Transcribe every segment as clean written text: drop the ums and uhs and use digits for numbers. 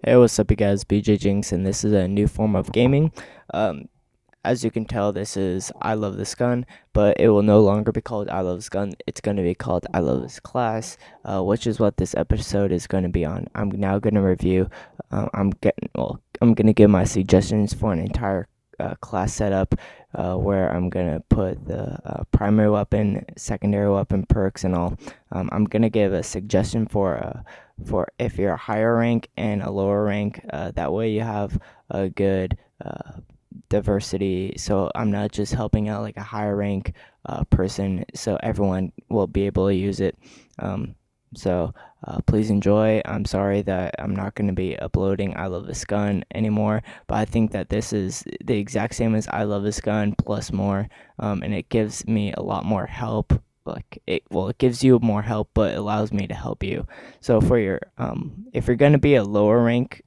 Hey, what's up, you guys? BJ Jinx, and this is a new form of gaming. Um, as you can tell, this is I Love This Gun, but it will no longer be called I Love This Gun. It's going to be called I Love This Class, which is what this episode is going to be on. I'm now going to review. I'm going to give my suggestions for an entire class setup, where I'm going to put the primary weapon, secondary weapon perks, and all. I'm going to give a suggestion for if you're a higher rank and a lower rank. That way you have a good diversity. So I'm not just helping out like a higher rank person, so everyone will be able to use it. So please enjoy. I'm sorry that I'm not going to be uploading I Love This Gun anymore, but I think that this is the exact same as I Love This Gun plus more, and it gives me a lot more help. It gives you more help, but it allows me to help you. So for your if you're gonna be a lower rank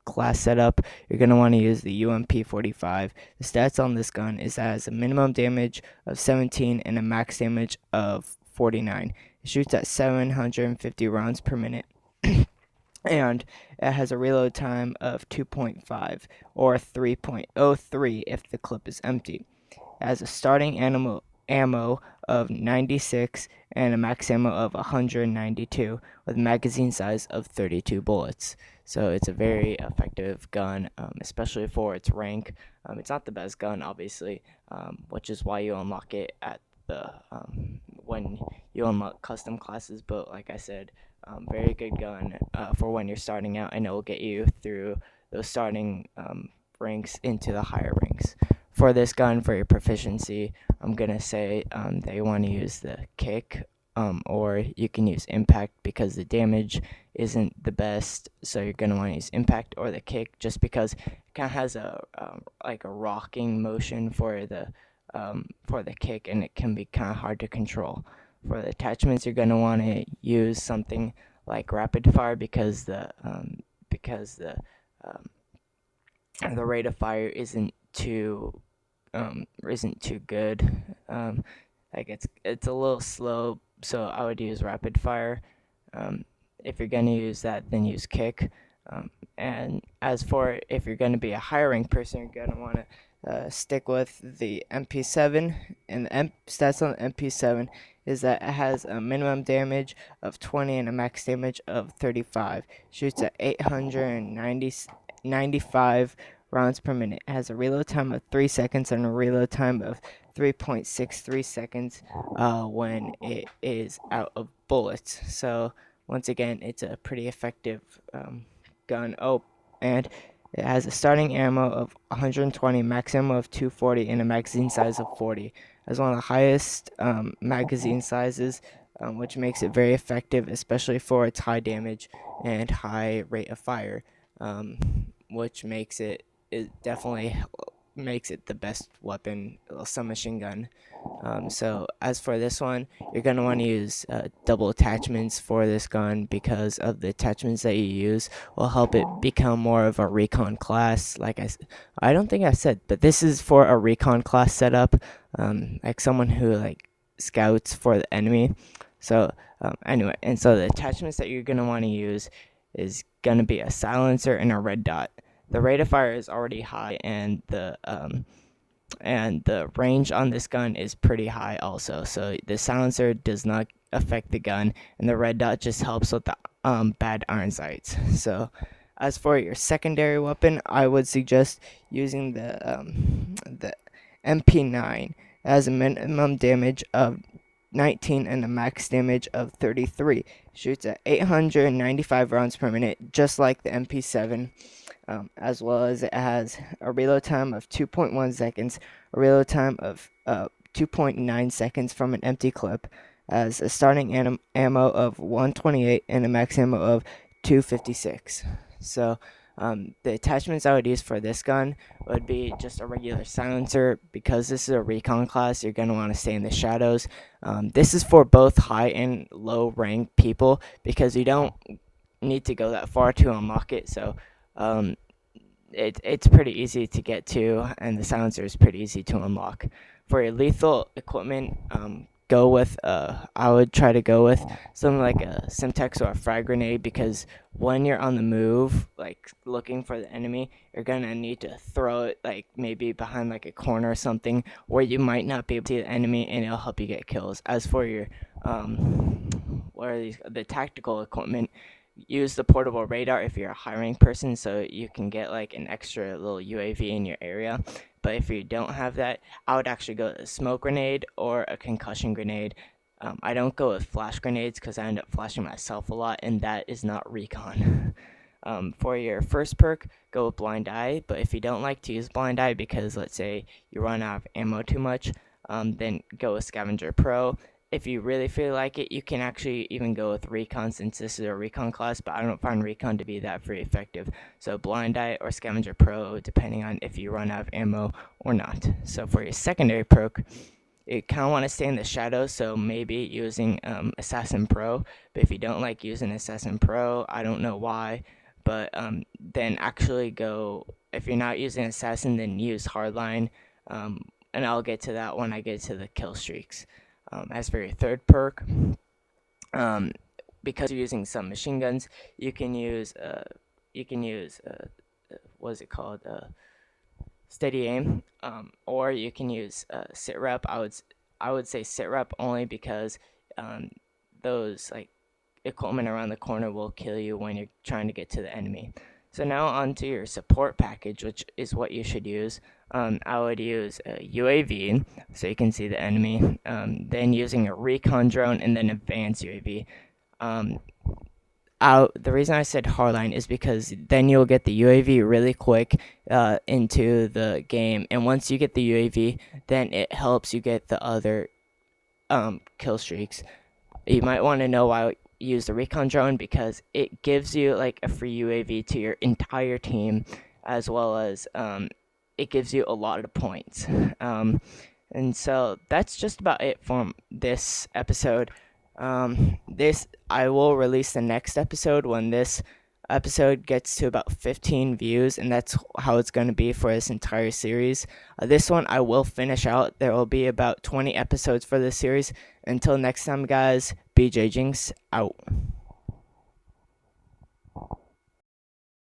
class setup, you're gonna want to use the UMP45. The stats on this gun is that it has a minimum damage of 17 and a max damage of 49. It shoots at 750 rounds per minute. And it has a reload time of 2.5 or 3.03 if the clip is empty. It has a starting ammo of 96 and a max ammo of 192 with a magazine size of 32 bullets. So it's a very effective gun, especially for its rank. It's not the best gun, obviously, which is why you unlock it at the when you unlock custom classes. But like I said, very good gun for when you're starting out, and it will get you through those starting ranks into the higher ranks. For this gun, for your proficiency, I'm gonna say that you want to use the kick, or you can use impact because the damage isn't the best. So you're gonna want to use impact or the kick, just because it kind of has a like a rocking motion for the kick, and it can be kind of hard to control. For the attachments, you're gonna want to use something like rapid fire because um, the rate of fire isn't too good. Like it's a little slow, so I would use rapid fire. If you're gonna use that, then use kick. And as for if you're gonna be a higher rank person, you're gonna want to stick with the MP7. And the stats on the MP7 is that it has a minimum damage of 20 and a max damage of 35. Shoots at 895 rounds per minute. It has a reload time of 3 seconds and a reload time of 3.63 seconds when it is out of bullets. So once again, it's a pretty effective gun. Oh, and it has a starting ammo of 120, max ammo of 240, and a magazine size of 40. It has one of the highest magazine sizes, which makes it very effective, especially for its high damage and high rate of fire, which it definitely makes it the best weapon, a submachine gun. So as for this one, you're going to want to use double attachments for this gun, because of the attachments that you use will help it become more of a recon class. I don't think I said, but this is for a recon class setup, like someone who like scouts for the enemy. So anyway, and so the attachments that you're going to want to use is going to be a silencer and a red dot. The rate of fire is already high, and the range on this gun is pretty high also. So the silencer does not affect the gun, and the red dot just helps with the bad iron sights. So as for your secondary weapon, I would suggest using the MP9. It has a minimum damage of 19 and a max damage of 33. Shoots at 895 rounds per minute, just like the MP7. As well as it has a reload time of 2.1 seconds, a reload time of 2.9 seconds from an empty clip, as a starting ammo of 128 and a max ammo of 256. So the attachments I would use for this gun would be just a regular silencer. Because this is a recon class, you're going to want to stay in the shadows. This is for both high and low rank people, because you don't need to go that far to unlock it. So it's pretty easy to get to, and the silencer is pretty easy to unlock. For your lethal equipment, I would try to go with something like a Simtex or a frag grenade, because when you're on the move, like looking for the enemy, you're gonna need to throw it like maybe behind like a corner or something where you might not be able to see the enemy, and it'll help you get kills. As for your what are these, the tactical equipment, use the portable radar if you're a hiring person, so you can get like an extra little UAV in your area. But if you don't have that, I would actually go with a smoke grenade or a concussion grenade. I don't go with flash grenades because I end up flashing myself a lot, and that is not recon. For your first perk, go with blind eye. But if you don't like to use blind eye because let's say you run out of ammo too much, then go with scavenger pro. If you really feel like it, you can actually even go with recon, since this is a recon class, but I don't find recon to be that very effective. So blind eye or scavenger pro, depending on if you run out of ammo or not. So for your secondary perk, you kind of want to stay in the shadows, so maybe using assassin pro. But if you don't like using assassin pro, I don't know why, but then actually go, if you're not using assassin, then use hardline, and I'll get to that when I get to the kill streaks. As for your third perk, because you're using some machine guns, you can use what is it called, steady aim, or you can use sit rep. I would say sit rep only because those like equipment around the corner will kill you when you're trying to get to the enemy. So now onto your support package, which is what you should use. I would use a UAV so you can see the enemy, then using a recon drone, and then advanced UAV. The reason I said hardline is because then you'll get the UAV really quick into the game, and once you get the UAV, then it helps you get the other kill streaks. You might want to know why I use the recon drone, because it gives you like a free UAV to your entire team, as well as it gives you a lot of points. And so that's just about it for this episode. This I will release the next episode when this episode gets to about 15 views, and that's how it's going to be for this entire series. This one I will finish out. There will be about 20 episodes for this series. Until next time, guys, BJ Jinx out.